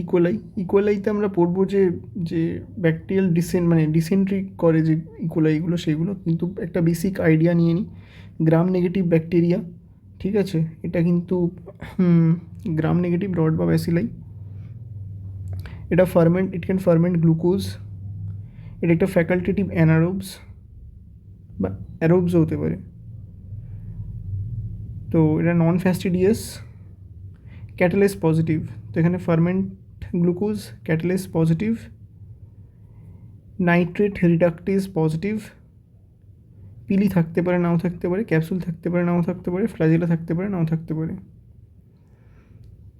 E. coli, ইকোলাইতে আমরা পড়বো যে যে ব্যাকটেরিয়াল ডিসেন্ট্রি করে যে ইকোলাইগুলো, সেগুলো কিন্তু একটা বেসিক আইডিয়া নিয়ে নিই। গ্রাম নেগেটিভ ব্যাকটেরিয়া, ঠিক আছে, এটা কিন্তু গ্রাম নেগেটিভ রড বা ব্যাসিলাই। এটা ইট ক্যান ফার্মেন্ট গ্লুকোজ। এটা একটা ফ্যাকাল্টেটিভ অ্যানারোবস বা অ্যারোবসও হতে পারে। তো এটা নন ফ্যাস্টিডিয়াস, ক্যাটালেস পজিটিভ। তো এখানে ferment glucose, catalase positive, nitrate reductase positive, pili থাকতে পারে নাও থাকতে পারে, ক্যাপসুল থাকতে পারে নাও থাকতে পারে, ফ্ল্যাজেলা থাকতে পারে নাও থাকতে পারে।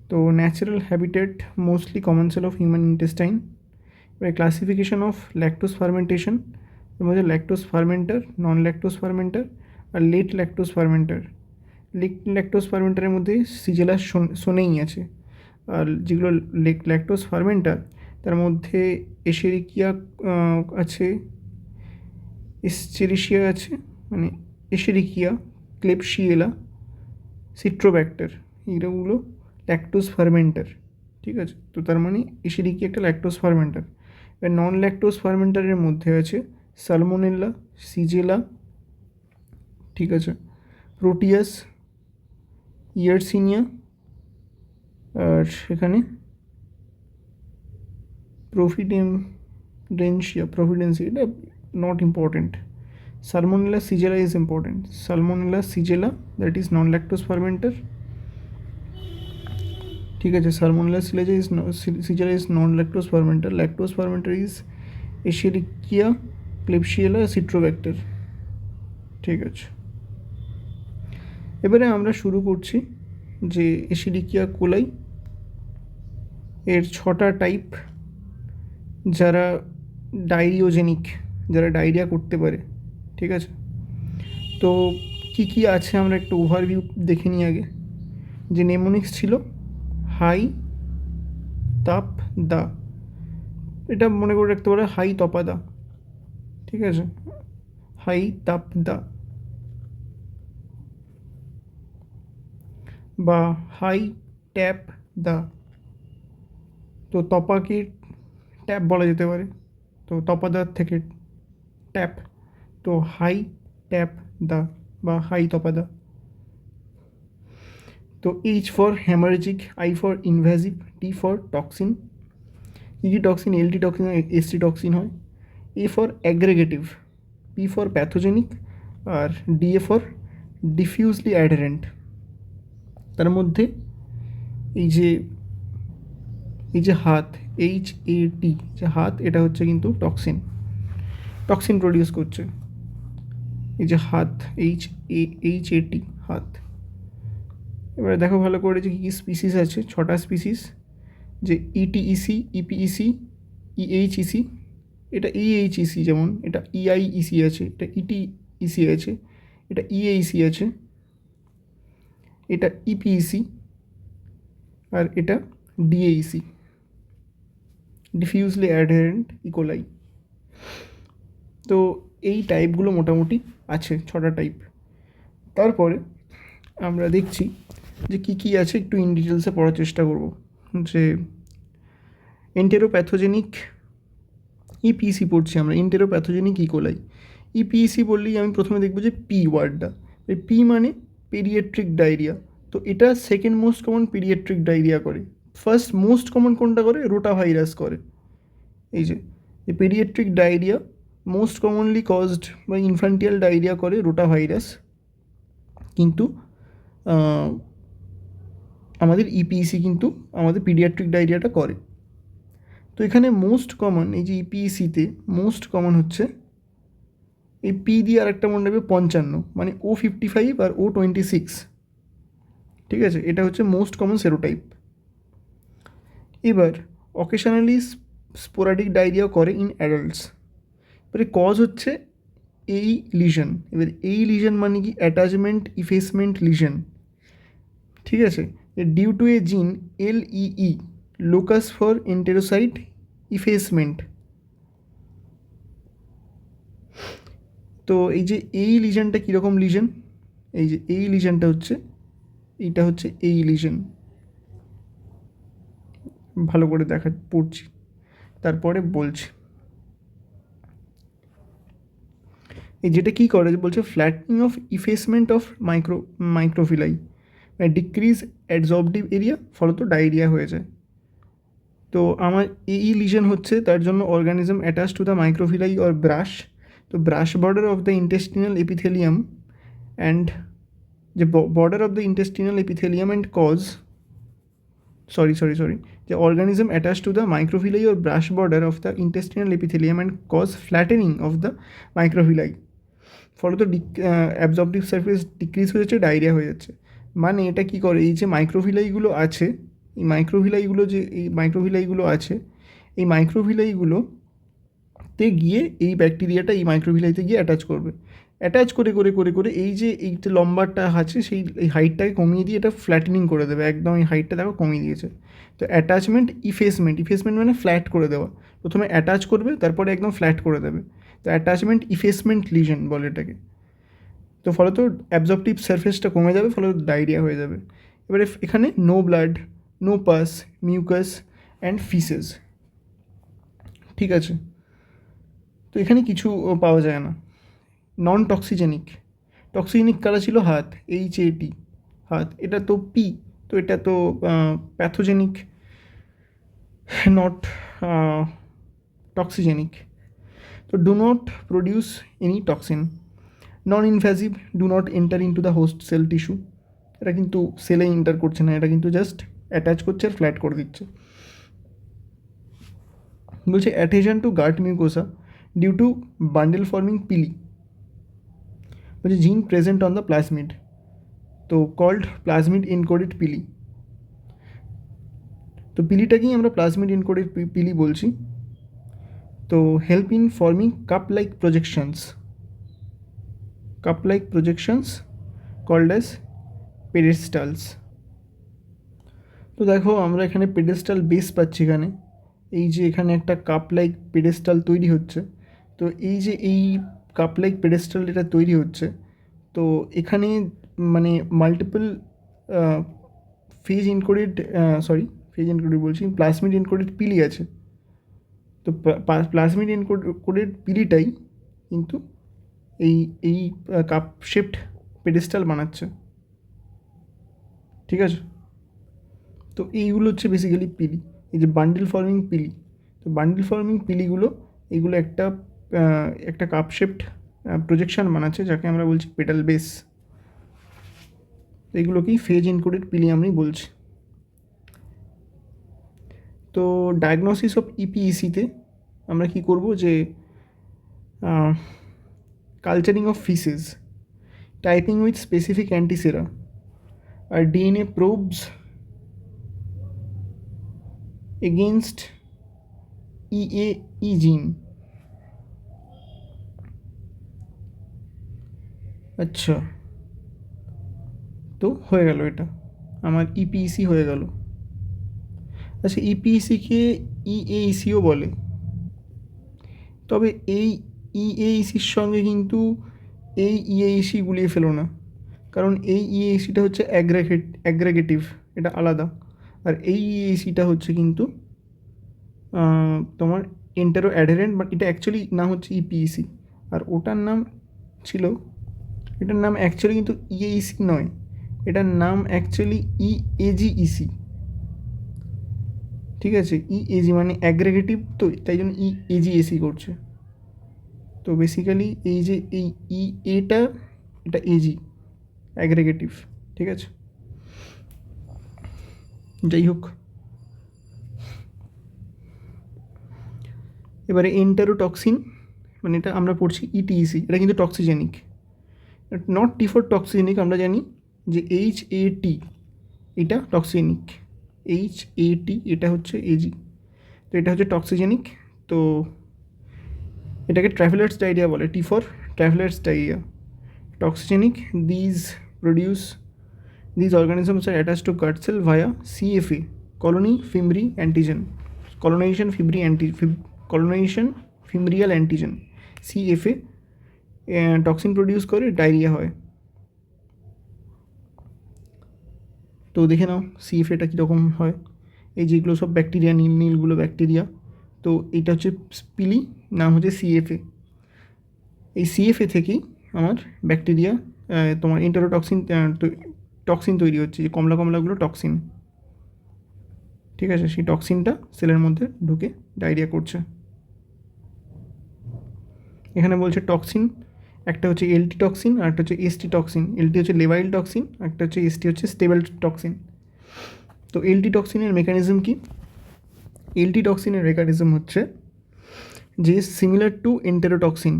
তো natural habitat mostly common cell of human intestine. এবার ক্লাসিফিকেশন অফ ল্যাকটোজ ফার্মেন্টেশন, এর মধ্যে lactose fermenter, non lactose fermenter আর late lactose fermenter. Late lactose ফার্মেন্টারের মধ্যে সিজেলা সোনেই আছে। আর যেগুলো ল্যাকটোজ ফার্মেন্টার তার মধ্যে এশেরিকিয়া আছে, এসচেরিশিয়া আছে, মানে এশেরিকিয়া, ক্লেপশিয়েলা, সিট্রোব্যাক্টার, এইগুলো ল্যাকটোজ ফার্মেন্টার, ঠিক আছে। তো তার মানে এশেরিকিয়া একটা ল্যাকটোজ ফার্মেন্টার। এবার নন ল্যাকটোজ ফার্মেন্টারের মধ্যে আছে সালমোনেলা, সিজেলা, ঠিক আছে, প্রোটিয়াস, ইয়ারসিনিয়া, আর সেখানে প্রোভিডেন্সিয়া, এটা not important. Salmonella sigilla is important. Salmonella sigilla, that is non-lactose fermenter, ঠিক আছে। Salmonella sigilla is non-lactose fermenter. Lactose fermenter is Escherichia, Klebsiella, Citrobacter, ঠিক আছে। এবারে আমরা শুরু করছি যে Escherichia coli এর 6টা টাইপ, যারা ডায়রিওজেনিক, যারা ডায়রিয়া করতে পারে, ঠিক আছে। তো কি কি আছে আমরা একটু ওভারভিউ দেখে নিই আগে। যে নেমোনিক্স ছিল হাই, তাপ, দা, এটা মনে করে রাখতে পারে হাই তপাদা, ঠিক আছে, হাই তাপ দা বা হাই ট্যাপ দা। তো তপাকে ট্যাপ বলা যেতে পারে, তো তপাদার থেকে ট্যাপ, তো হাই ট্যাপ দা বা হাই তপাদা। তো H for haemorrhagic, I for invasive, T for toxin, E toxin, LT toxin, ST toxin হয়। A for aggregative, P for pathogenic, আর ডিএ ফর ডিফিউজলি অ্যাডারেন্ট। তার মধ্যে এই যে হাত, HAT, যে হাত, এটা হচ্ছে কিন্তু টক্সিন প্রডিউস করছে। এই যে হাত, HAT, হাত। এবারে দেখো ভালো করে যে কী কী স্পিসিস আছে, 6টা স্পিসিস। যে ETEC, EPEC, EHEC, এটা EHEC, যেমন এটা EIEC আছে, এটা ETEC আছে, এটা EAEC আছে, এটা EPEC, আর এটা DAEC, ডিফিউজলি অ্যাডারেন্ট ইকোলাই। তো এই টাইপগুলো মোটামুটি আছে, 6টা টাইপ। তারপরে আমরা দেখছি যে কী কী আছে, একটু ইন ডিটেলসে পড়ার চেষ্টা করব। যে এন্টেরোপ্যাথোজেনিক ইপিসি পড়ছি আমরা, এন্টেরোপ্যাথোজেনিক ইকোলাই। ইপিসি বললেই আমি প্রথমে দেখব যে পি ওয়ার্ডটা, এই পি মানে পেডিয়াট্রিক ডায়রিয়া। তো এটা second most common paediatric diarrhoea করে। ফার্স্ট মোস্ট কমন কোনটা করে? রোটা ভাইরাস করে। এই যে paediatric diarrhoea most commonly caused by infantile diarrhoea করে রোটা ভাইরাস, কিন্তু আমাদের ইপিইসি কিন্তু আমাদের পিডিয়াট্রিক ডায়রিয়াটা করে। তো এখানে মোস্ট কমন, এই যে ইপিইসিতে মোস্ট কমন হচ্ছে এই পি দিয়ে আর একটা মনে রাখবে 55, মানে O55 আর O26, ঠিক আছে। এটা হচ্ছে মোস্ট কমন সেরোটাইপ। এবার অকেশনালি স্পোরাডিক ডায়রিয়া করে ইন অ্যাডাল্টস। এবারে কজ হচ্ছে এই লিশন। এবার এই লিশন মানে কি? অ্যাটাচমেন্ট ইফেসমেন্ট লিশন, ঠিক আছে। ডিউ টু এ জিন LEE, লোকাস ফর এন্টেরোসাইট ইফেসমেন্ট। তো এই যে এই লিশনটা কীরকম লিশন? এই যে এই লিশনটা হচ্ছে, এইটা হচ্ছে এই লিশন, ভালো করে পড়ছি, তারপরে বলছি। এই যেটা কী করে বলছে ফ্ল্যাটনিং অফ ইফেসমেন্ট অফ মাইক্রোফিলাই, মানে ডিক্রিজ অ্যাবজর্বটিভ এরিয়া, ফলত ডায়রিয়া হয়ে যায়। তো আমার এই লিজন হচ্ছে, তার জন্য organism attach to the microvilli or brush, তো brush border of the intestinal epithelium and যে border of the intestinal epithelium and cause sorry the organism attached to the microvilli or brush border of the intestinal epithelium and cause flattening of the microvilli, ফলত অ্যাবজর্পটিভ surface decrease হয়ে যাচ্ছে, diarrhoea হয়ে যাচ্ছে। মানে এটা কী করে, এই যে মাইক্রোভিলাইগুলো আছে, এই মাইক্রোভিলাইগুলো আছে, এই মাইক্রোভিলাইগুলোতে গিয়ে এই ব্যাকটেরিয়াটা এই মাইক্রোভিলাইতে গিয়ে অ্যাটাচ করবে, অ্যাটাচ করে করে করে করে এই যে এইটা লম্বাটা আছে সেই এই হাইটটাকে কমিয়ে দিয়ে এটা ফ্ল্যাটেনিং করে দেবে, একদম এই হাইটটা দেখো কমিয়ে দিয়েছে। তো অ্যাটাচমেন্ট ইফেসমেন্ট মানে ফ্ল্যাট করে দেওয়া, প্রথমে অ্যাটাচ করবে তারপরে একদম ফ্ল্যাট করে দেবে, তো অ্যাটাচমেন্ট ইফেসমেন্ট লিজন বলে এটাকে। তো ফলত অ্যাবজর্পটিভ সারফেসটা কমে যাবে, ফলত ডায়রিয়া হয়ে যাবে। এবারে এখানে no blood, no pus, mucus and faeces, ঠিক আছে। তো এখানে কিছু পাওয়া যায় না। নন টক্সিজেনিক, টক্সিজেনিক কারা ছিল, হাত, HAT, হাত, এটা তো পি, তো এটা তো প্যাথোজেনিক, নট টক্সিজেনিক। তো do not produce any toxin, non invasive, do not enter into the host cell tissue, এটা কিন্তু সেলে এন্টার করছে না, এটা কিন্তু জাস্ট অ্যাটাচ করছে আর ফ্ল্যাট করে দিচ্ছে। বলছে adhesion to gut mucosa due to bundle forming pili, বলছে gene present on the plasmid, তো কল্ড প্লাজমিড ইনকোডেড পিলি। তো পিলিটাকেই আমরা প্লাজমিড ইনকোডেড পিলি বলছি। তো help in forming cup like projections called as pedestals. তো দেখো আমরা এখানে পেডেস্টাল বেস পাচ্ছি, এখানে এই যে এখানে একটা কাপ লাইক পেডেস্টাল তৈরি হচ্ছে। তো এই যে এই কাপ লাইক পেডেস্টাল এটা তৈরি হচ্ছে, তো এখানে মানে মাল্টিপল ফেজ ইনকোডেড বলছি প্লাজমিড ইনকোডেড পিলি আছে। তো প্লাজমিড ইনকোডেড পিলিটাই কিন্তু এই কাপ শেপড পেডেস্টাল বানাচ্ছে, ঠিক আছে। তো এইগুলো হচ্ছে বেসিক্যালি পিলি, এই যে বান্ডেল ফর্মিং পিলি। তো বান্ডেল ফর্মিং পিলিগুলো এইগুলো একটা কাপ শেপড প্রজেকশন বানাচ্ছে, যাকে আমরা বলছি পেটাল বেস। এইগুলোকেই ফেজ ইনকোডেড পিলি আমি বলছি। তো ডায়াগনোসিস অফ ইপিইসিতে আমরা কি করব, যে culturing of faeces, typing with specific antisera, আর DNA probes against EAE gene। আচ্ছা, তো হয়ে গেল, এটা আমার ইপিইসি হয়ে গেল। আচ্ছা, ইপিইসিকে EAECও বলে, তবে এই EAECর সঙ্গে কিন্তু এই EAEC গুলিয়ে ফেলো না, কারণ এই EAECটা হচ্ছে অ্যাগ্রেগেটিভ, এটা আলাদা। আর এই EAECটা হচ্ছে কিন্তু তোমার এন্টারো অ্যাডারেন্ট, বাট এটা অ্যাকচুয়ালি নাম হচ্ছে ইপিইসি, আর ওটার নাম ছিল, এটার নাম অ্যাকচুয়ালি কিন্তু EAEC নয়, এটার নাম অ্যাকচুয়ালি EAGEC, ঠিক আছে। EAG মানে অ্যাগ্রেগেটিভ, তো তাই জন্য EAGEC করছে। তো বেসিক্যালি এই যে এই এটা এজি অ্যাগ্রেগেটিভ, ঠিক আছে। যাই হোক, এবারে এন্টারোটক্সিন, মানে এটা আমরা পড়ছি ETEC, এটা কিন্তু টক্সিজেনিক, নট T ফর টক্সিজেনিক। আমরা জানি যে HAT এটা টক্সিজেনিক, HAT এটা হচ্ছে AG, তো এটা হচ্ছে টক্সিজেনিক। তো এটাকে ট্রাভেলার্স ডায়রিয়া বলে, T for travellers diarrhoea. Toxigenic, these organisms are attached to gut cell via CFA, colonization fimbrial antigen, CFA toxin produce করে, ডায়রিয়া হয়। তো দেখে নাও CFAটা কীরকম হয়। এই যেগুলো সব ব্যাকটেরিয়া, নীল নীলগুলো ব্যাকটেরিয়া। তো এটা হচ্ছে পিলি, নাম হচ্ছে সিএফএ। এই সিএফএ থেকেই আমার ব্যাকটেরিয়া তোমার এন্টেরোটক্সিন টক্সিন তৈরি হচ্ছে, যে কমলা কমলাগুলো টক্সিন। ঠিক আছে, সেই টক্সিনটা সেলের মধ্যে ঢুকে ডায়রিয়া করছে। এখানে বলছে টক্সিন, একটা হচ্ছে এলটি টক্সিন আর একটা হচ্ছে এসটি টক্সিন। এলটি হচ্ছে লেভাইল টক্সিন, একটা হচ্ছে এসটি হচ্ছে স্টেবল টক্সিন। তো এলটি টক্সিনের মেকানিজম কি? এলটি টক্সিনের মেকানিজম হচ্ছে যে সিমিলার টু এন্টেরোটক্সিন,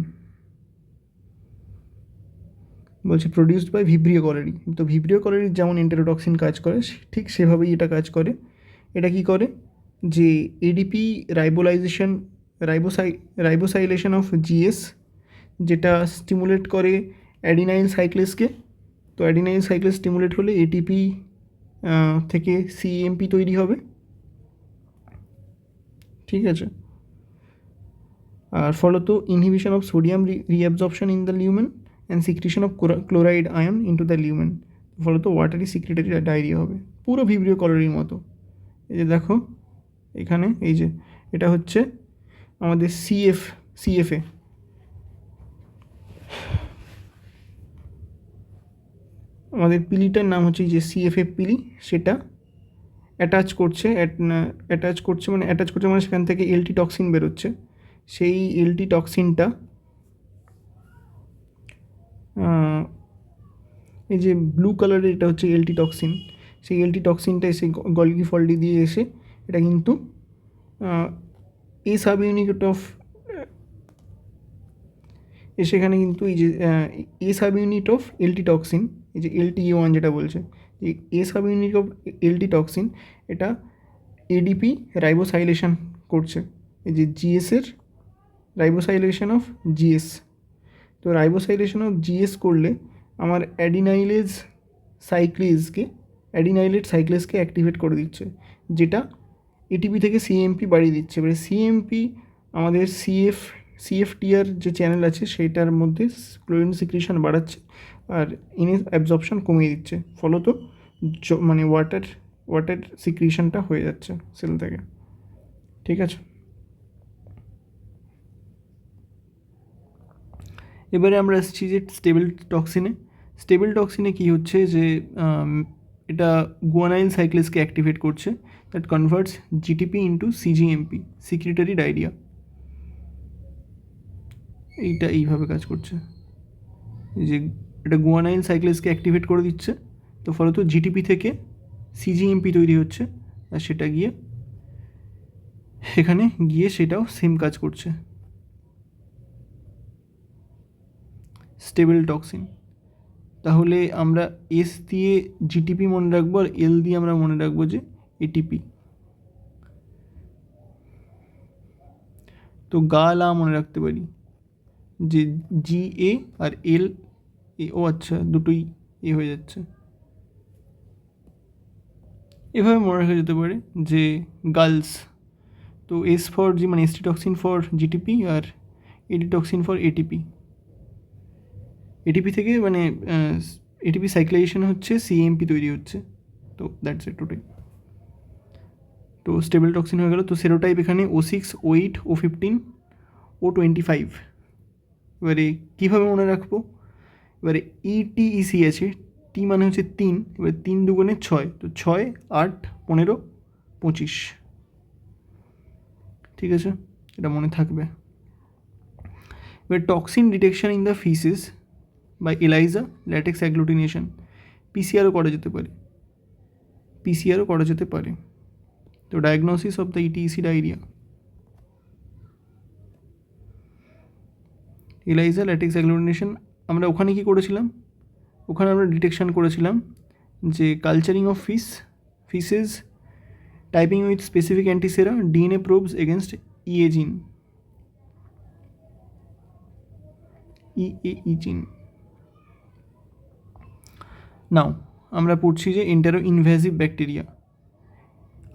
বলছে প্রডিউসড বাই ভিব্রিও কলোরি। তো ভিব্রিও কলোরির যেমন এন্টেরোটক্সিন কাজ করে ঠিক সেভাবেই এটা কাজ করে। এটা কি করে, যে এডিপি রাইবোসাইলেশন অফ জিএস, যেটা স্টিমুলেট করে অ্যাডিনাইল সাইক্লেসকে। তো অ্যাডিনাইল সাইক্লেস স্টিমুলেট হলে এটিপি থেকে সিএমপি তৈরি হবে। ঠিক আছে, আর ফলত inhibition of sodium reabsorption in the lumen and secretion of chloride ion into the lumen, ফলত ওয়াটারি সিক্রেটারি ডায়রিয়া হবে, পুরো ভিব্রিও কলোরির মতো। এই যে দেখো এখানে, এই যে এটা হচ্ছে আমাদের সিএফএ। আমাদের পিলিটার নাম হচ্ছে যে সিএফএ পিলি, সেটা অ্যাটাচ করছে মানে সেখান থেকে এলটি টক্সিন বেরোচ্ছে। সেই এলটি টক্সিনটা এই যে ব্লু কালারের, এটা হচ্ছে এলটি টক্সিন। সেই এলটি টক্সিনটা এসে গলগি ফল্ডি দিয়ে এসে এটা কিন্তু এ সাব ইউনিট অফ সেখানে কিন্তু এই যে A sub unit of LT toxin, এই যে LTA1 যেটা বলছে, যে A sub unit of LT toxin, এটা এডিপি রাইবোসাইলেশন করছে, এই যে জিএসের রাইবোসাইলেশন অফ জিএস। তো রাইবোসাইলেশন অফ জিএস করলে আমার অ্যাডিনাইলেট সাইক্লেসকে অ্যাক্টিভেট করে দিচ্ছে, যেটা এটিপি থেকে সিএমপি বাড়িয়ে দিচ্ছে। এবারে সিএমপি আমাদের সিএফটিআর যে চ্যানেল আছে সেটার মধ্যে ক্লোরিন সিক্রিশন বাড়াচ্ছে আর অ্যাবজর্পশন কমিয়ে দিচ্ছে, ফলত মানে ওয়াটার সিক্রিশনটা হয়ে যাচ্ছে সেল থেকে। ঠিক আছে, এবারে আমরা আসছি যে স্টেবল টক্সিনে কী হচ্ছে, যে এটা গুয়ানাইল সাইক্লেসকে অ্যাক্টিভেট করছে, that converts GTP into cGMP, secretary diarrhoea. এইটা এইভাবে কাজ করছে, যে এটা গুয়ানাইল সাইক্লেসকে অ্যাক্টিভেট করে দিচ্ছে, তো ফলত জিটিপি থেকে সিজিএমপি তৈরি হচ্ছে, আর সেটা গিয়ে এখানে গিয়ে সেটাও সেম কাজ করছে। স্টেবল টক্সিন, তাহলে আমরা এস দিয়ে জিটিপি মনে রাখবো আর এল দিয়ে আমরা মনে রাখবো যে এটিপি। তো লা মনে রাখতে পারি যে GA আর এল ও আচ্ছা দুটোই এ হয়ে যাচ্ছে, এভাবে মনে রাখা যেতে পারে যে গার্লস। তো এস ফর জি মানে এসটি টক্সিন ফর জিটিপি আর ED toxin for ATP. ATP থেকে মানে এটিপি সাইক্লাইজেশন হচ্ছে, সিএমপি তৈরি হচ্ছে, তো দ্যাটস ইট টোটাল। তো স্টেবল টক্সিন হয়ে গেল। তো সেরোটাইপ এখানে O6, O8, O15, O25। এবারে কীভাবে মনে রাখবো? এবারে ETEC আছে, টি মানে হচ্ছে 3, এবার 3 দুগুণে 6, তো 6, 8, 15, 25। ঠিক আছে, এটা মনে থাকবে। এবার toxin detection in the faeces by ELISA latex agglutination, পিসিআরও করা যেতে পারে। তো diagnosis of the ETEC diarrhoea, ELISA latex agglutination. আমরা ওখানে কি করেছিলাম? ওখানে আমরা ডিটেকশন করেছিলাম যে culturing of faeces, typing with specific antisera, DNA probes against EAE gene. Now আমরা পড়ছি যে entero invasive bacteria.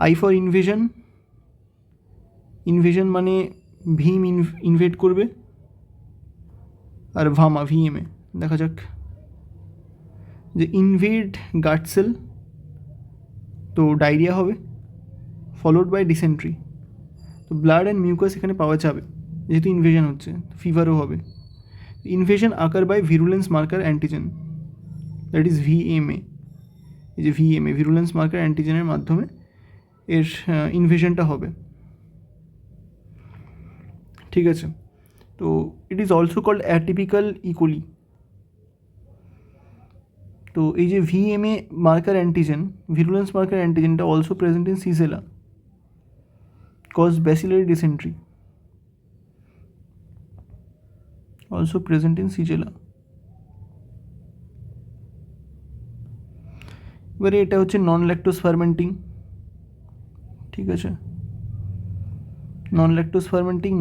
I for invasion মানে ভিম ইনভেড করবে, আর ভামা VMA। দেখা যাক যে ইনভেড গাট সেল, তো ডায়রিয়া হবে, ফলোড বাই ডিসেন্ট্রি। তো ব্লাড অ্যান্ড মিউকাস এখানে পাওয়া যাবে, যেহেতু ইনভেশন হচ্ছে, ফিভারও হবে। Invasion occur by virulence marker antigen, that is VMA. এই যে ভিএমএ, ভিরুলেন্স মার্কার অ্যান্টিজেনের মাধ্যমে এর ইনভেশনটা হবে। ঠিক আছে, তো it is also called atypical E coli. তো এই যে VMA marker antigen, virulence marker অ্যান্টিজেনটা also present in Shigella, cause bacillary dysentery, also present in Shigella. এবারে এটা হচ্ছে নন ল্যাকটোজ ফার্মেন্টিং। ঠিক আছে, non lactose fermenting,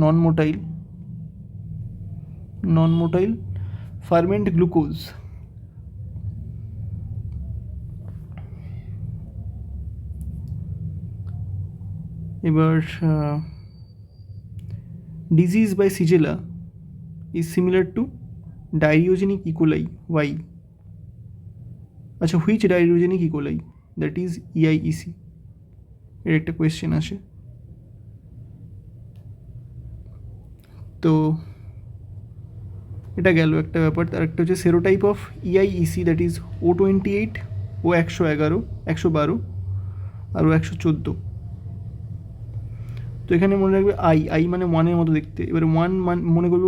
non motile ferment glucose. এবার disease by Shigella is similar to diarrhoeagenic E coli. Why? আচ্ছা, which diarrhoeagenic E coli, that is EIEC. এর একটা question আসে। তো এটা গেল একটা ব্যাপার। তার একটা হচ্ছে serotype of EIEC, that is O28, O111, 112 আর O114। তো এখানে মনে রাখবে আই মানে ওয়ানের মতো দেখতে। এবারে ওয়ান মনে করবে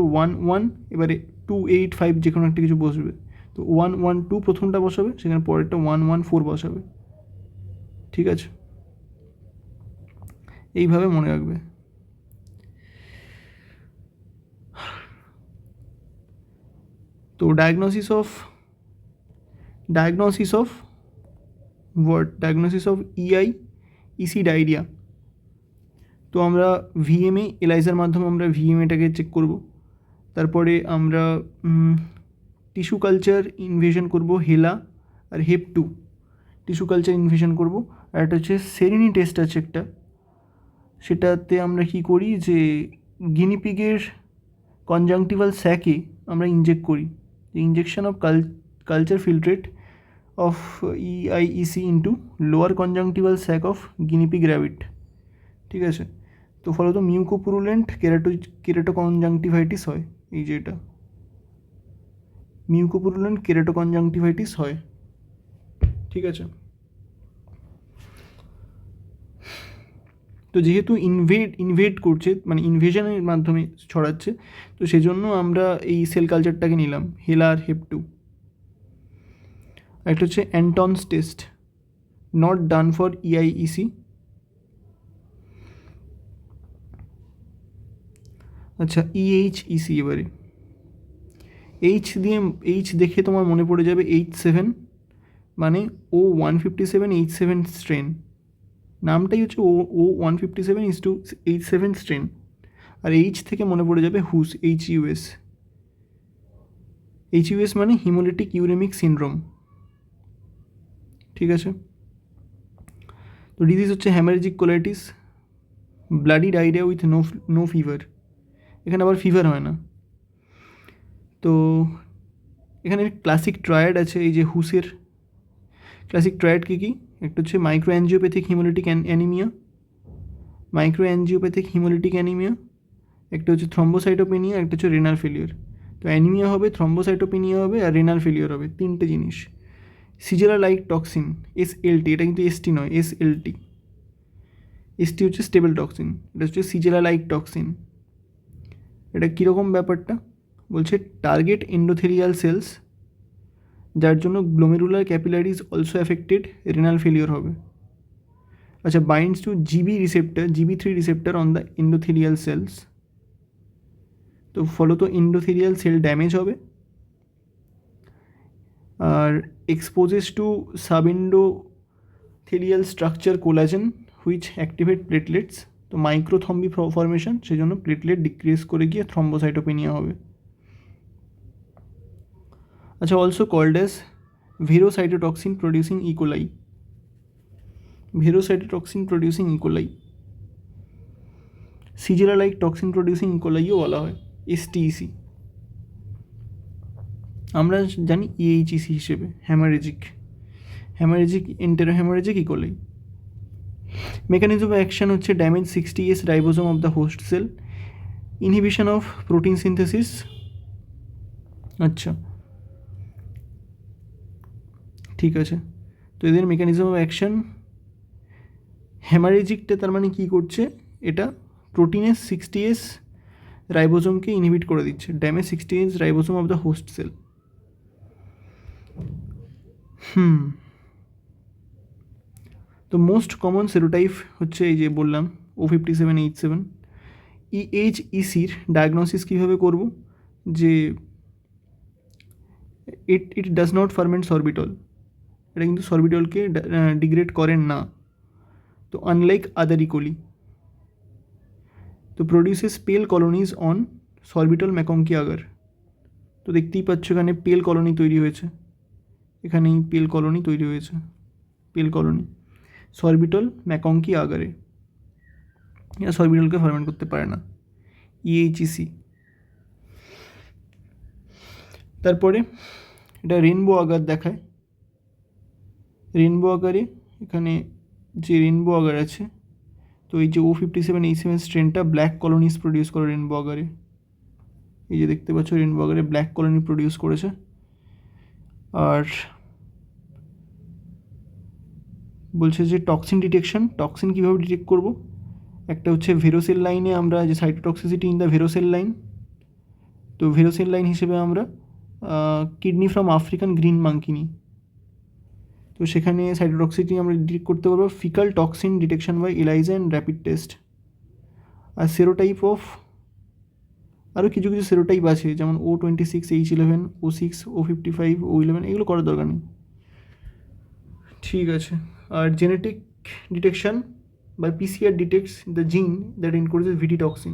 1 এবারে 285 যে কোনো একটা কিছু বসবে। তো 112 প্রথমটা বসাবে, সেখানে পরেরটা 114 বসাবে। ঠিক আছে, এইভাবে মনে রাখবে। তো ডায়াগনোসিস অফ ইআইইসি ডায়রিয়া। তো আমরা ভিএমএ এলাইজার মাধ্যমে আমরা ভিএমএটাকে চেক করব। তারপরে আমরা টিস্যু কালচার ইনভেশন করব, হেলা আর হেপ2 টিস্যু কালচার ইনভেশন করব। আর একটা হচ্ছে সেরিনি টেস্ট আছে একটা, সেটাতে আমরা কি করি যে গিনিপিগের কনজাংটিভাল স্যাকে আমরা ইনজেক্ট করি। Injection of culture filtrate of EIEC into lower conjunctival sac of guinea pig rabbit. ঠিক আছে, তো ফলত মিউকোপুরুলেন্ট কেরাটোকনজাংটিভাইটিস হয়। এই যে এটা মিউকোপুরুলেন্ট কেরাটোকনজাংটিভাইটিস হয়। ঠিক আছে, তো যেহেতু ইনভেড করছে, মানে ইনভেশনের মাধ্যমে ছড়াচ্ছে, তো সেজন্য আমরা এই সেল কালচারটাকে নিলাম, হেলা আর হেপ2। একটা হচ্ছে অ্যান্টনস টেস্ট, নট ডান ফর ইআইইসি। আচ্ছা, ইএইচইসি। এবারে এইচ দেখে তোমার মনে পড়ে যাবে H7, মানে O157H7 স্ট্রেন। নামটাই হচ্ছে O157:H7 স্ট্রেন। আর এইচ থেকে মনে পড়ে যাবে হুস, এইচইউএস মানে হিমোলিটিক ইউরেমিক সিনড্রোম। ঠিক আছে, তো ডিজিজ হচ্ছে haemorrhagic colitis, bloody diarrhoea with no fever. এখানে আবার ফিভার হয় না। তো এখানে ক্লাসিক ট্রায়াড আছে, এই যে হুসের ক্লাসিক ট্রায়াড কী কী? একটা হচ্ছে মাইক্রোঅ্যাঞ্জিওপ্যাথিক হিমোলিটিক অ্যানিমিয়া, একটা হচ্ছে থ্রম্বোসাইটোপেনিয়া, একটা হচ্ছে রেনাল ফেলিওর। তো অ্যানিমিয়া হবে, থ্রম্বোসাইটোপেনিয়া হবে, আর রেনাল ফেলিওর হবে, তিনটে জিনিস। সিজেলা লাইক টক্সিন, SLT, এটা কিন্তু ST নয়, SLT। ST হচ্ছে স্টেবল টক্সিন, এটা হচ্ছে সিজেলা লাইক টক্সিন। এটা কীরকম ব্যাপারটা বলছে, টার্গেট এন্ডোথেলিয়াল সেলস, যার জন্য glomerular capillaries also affected, renal failure হবে। আচ্ছা, binds to GB3 receptor on the endothelial cells, তো ফলত এন্ডোথেলিয়াল সেল ড্যামেজ হবে। আর exposes to subendothelial structure collagen which activate platelets, তো মাইক্রোথম্বি ফর্মেশন, সেজন্য প্লেটলেট ডিক্রিজ করে গিয়ে থ্রম্বোসাইটোপেনিয়া হবে। আচ্ছা, also called as verocytotoxin producing E coli, Shigella like toxin producing ইকোলাইও বলা হয়, STEC। আমরা জানি EHEC হিসেবে haemorrhagic enterohaemorrhagic E coli. Mechanism of action হচ্ছে damage 60S ribosome of the host sell, inhibition of protein synthesis. আচ্ছা, ঠিক আছে। তো এদের মেকানিজম অফ অ্যাকশন, হেমারেজিকটা তার মানে কী করছে, এটা প্রোটিনের 60S রাইবোসোমকে ইনহিবিট করে দিচ্ছে, damage 60S ribosome of the host sell. তো মোস্ট কমন সেরোটাইপ হচ্ছে এই যে বললাম O57H7। EHECর ডায়াগনোসিস কীভাবে করব, যে it does not ferment sorbitol, এটা কিন্তু সরবিটলকে ডিগ্রেড করেন না, তো আনলাইক আদার ইকোলি। তো প্রডিউসেস পেল কলোনিজ অন সরবিটল ম্যাকঙ্কি আগার। তো দেখতেই পাচ্ছ এখানে পেল কলোনি তৈরি হয়েছে, এখানেই পেল কলোনি তৈরি হয়েছে, পেল কলোনি সরবিটল ম্যাকঙ্কি আগারে। এরা সরবিটলকে ফার্মেন্ট করতে পারে না, EHEC। তারপরে এটা রেনবো আগার দেখায়, রেনবো আগারে এখানে যে রেনবো আগার আছে, তো এই যে O57H7 স্ট্রেনটা ব্ল্যাক কলোনিজ প্রডিউস করে রেনবো আগারে, এই যে দেখতে পাচ্ছ রেনবো আগারে ব্ল্যাক কলোনি প্রডিউস করেছে। আর বলছে যে টক্সিন ডিটেকশন, টক্সিন কীভাবে ডিটেক্ট করব, একটা হচ্ছে ভেরোসেল লাইনে আমরা যে সাইটোটক্সিসিটি ইন দ্য ভেরোসেল লাইন, তো ভেরোসেল লাইন হিসেবে আমরা kidney from African green monkey নিই, তো সেখানে সাইটোটক্সিটি আমরা ডিটেক্ট করতে পারবো faecal toxin detection by ELISA and rapid test. আর সেরোটাইপ অফ আরও কিছু কিছু সেরোটাইপ আছে, যেমন O26H11, O6, O55, O11, এগুলো করার দরকার নেই, ঠিক আছে। আর genetic detection by PCR detects the gene that encodes VT toxin.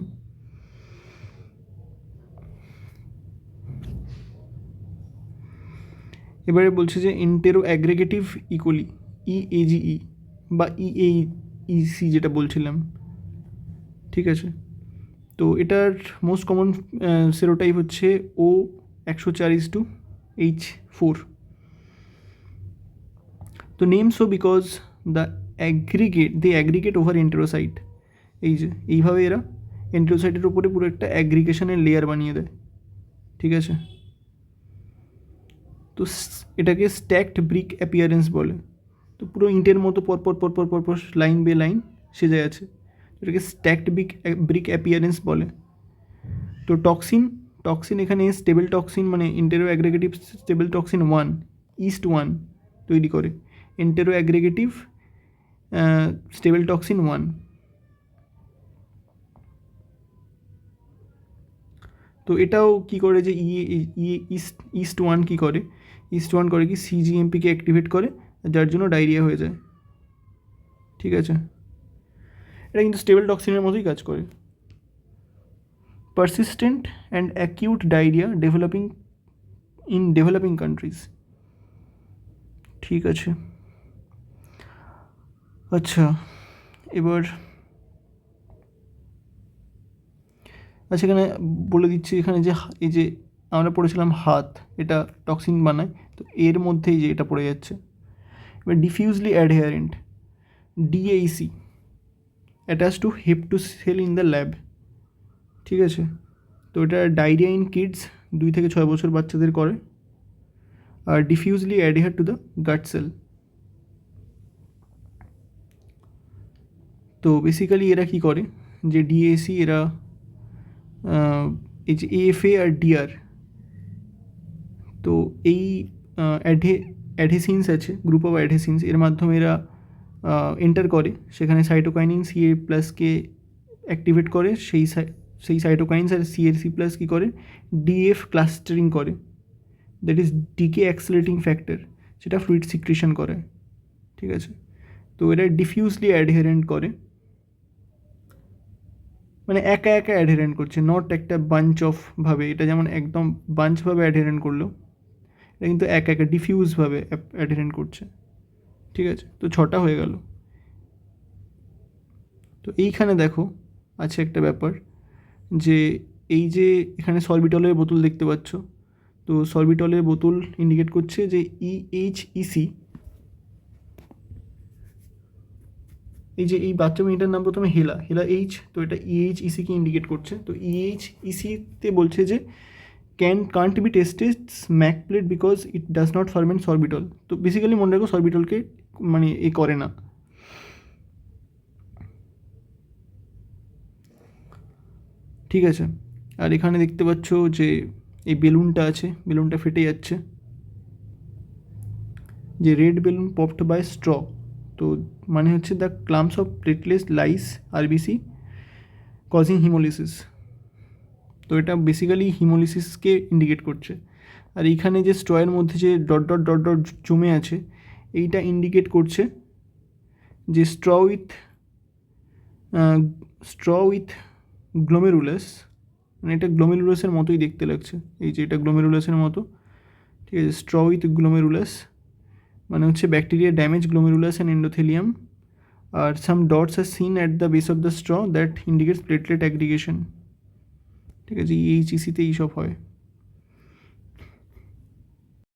এবারে বলছে যে ইন্টেরো অ্যাগ্রেগেটিভ ইকোলি, EAGE বা EAEC যেটা বলছিলাম, ঠিক আছে। তো এটার মোস্ট কমন সেরোটাইপ হচ্ছে O104:H4। তো name so because the aggregate over enterocyte, এই যে এইভাবে এরা এন্টেরোসাইটের উপরে পুরো একটা অ্যাগ্রিগেশনের লেয়ার বানিয়ে দেয়, ঠিক আছে। তো এটাকে স্ট্যাকড ব্রিক অ্যাপিয়ারেন্স বলে, তো পুরো ইন্টের মতো পরপর পরপর পরপর লাইন বে লাইন সেজে আছে, এটাকে স্ট্যাকড ব্রিক অ্যাপিয়ারেন্স বলে। তো টক্সিন এখানে স্টেবল টক্সিন মানে ইন্টেরো অ্যাগ্রেগেটিভ স্টেবল টক্সিন 1:1 তৈরি করে, ইন্টেরো অ্যাগ্রেগেটিভ স্টেবল টক্সিন 1। তো এটাও কি করে যে ইস্ট 1 কী করে, ইস্ট 1 করে কি CGMPকে অ্যাক্টিভেট করে, যার জন্য ডায়রিয়া হয়ে যায়, ঠিক আছে। এটা কিন্তু স্টেবল টক্সিনের মতোই কাজ করে। Persistent and acute diarrhoea developing countries, ঠিক আছে। আচ্ছা, এবার আচ্ছা এখানে বলে দিচ্ছি, এখানে যে এই যে আমরা পড়েছিলাম হাত, এটা টক্সিন বানায়, তো এর মধ্যেই যে এটা পড়ে যাচ্ছে। এবার diffusely adherent, DAC attach to Hep two cell in the lab, ঠিক আছে। তো এটা ডায়রিয়া ইন কিডস 2 থেকে 6 বছর বাচ্চাদের করে। আর diffusely adhere to the gut cell. তো বেসিক্যালি এরা কী করে, যে DAC এরা এই যে AFA আর DR, তো এই অ্যাডহেসিনস আছে, গ্রুপ অফ অ্যাডহেসিনস, এর মাধ্যমে এরা এন্টার করে, সেখানে সাইটোকাইনিন CA+কে অ্যাক্টিভেট করে, সেই সাইটোকাইনস আর CRC+ কী করে, DF ক্লাস্টারিং করে, that is DK accelerating factor, সেটা ফ্লুইড সিক্রেশন করে, ঠিক আছে। তো এরা ডিফিউজলি অ্যাডহেরেন্ট করে, মানে একা একা অ্যাডহেরেন্ট করছে, নট একটা বাঞ্চ অফ ভাবে, এটা যেমন একদম বাঞ্চভাবে অ্যাডহেরেন্ট করলো, এটা কিন্তু একা একা ডিফিউজভাবে অ্যাডহেরেন্ট করছে, ঠিক আছে। তো 6টা হয়ে গেল। তো এইখানে দেখো আছে একটা ব্যাপার, যে এই যে এখানে সরবিটলের বোতল দেখতে পাচ্ছ, তো সরবিটলের বোতল ইন্ডিকেট করছে যে EHEC, এই যে এই বাচ্চা মেয়েটার নাম প্রথমে হেলা, হেলা এইচ, তো এটা ইএইচ ইসিকে ইন্ডিকেট করছে। তো ইএইচ ইসিতে বলছে যে can't be tested SMAC plate because it does not ferment sorbitol। তো বেসিক্যালি মনে রাখো সরবিটলকে মানে এ করে না। ঠিক আছে, আর এখানে দেখতে পাচ্ছ যে এই বেলুনটা আছে, বেলুনটা ফেটে যাচ্ছে, যে red balloon popped by straw, তো মানে হচ্ছে the clumps of platelets lyse RBC causing haemolysis. তো এটা বেসিক্যালি হিমোলিসিসকে ইন্ডিকেট করছে। আর এইখানে যে স্ট্রয়ের মধ্যে যে ডট ডট ডট ডট জমে আছে, এইটা ইন্ডিকেট করছে যে স্ট্র উইথ গ্লোমেরুলাস, মানে এটা গ্লোমেরুলাসের মতোই দেখতে লাগছে, এই যে এটা গ্লোমেরুলাসের মতো। ঠিক আছে, স্ট্র উইথ গ্লোমেরুলাস মানে হচ্ছে bacteria damage glomerulus and endothelium, আর some dots are seen at the base of the straw that indicates platelet aggregation. ঠিক আছে, এইচইসিতে এইসব হয়।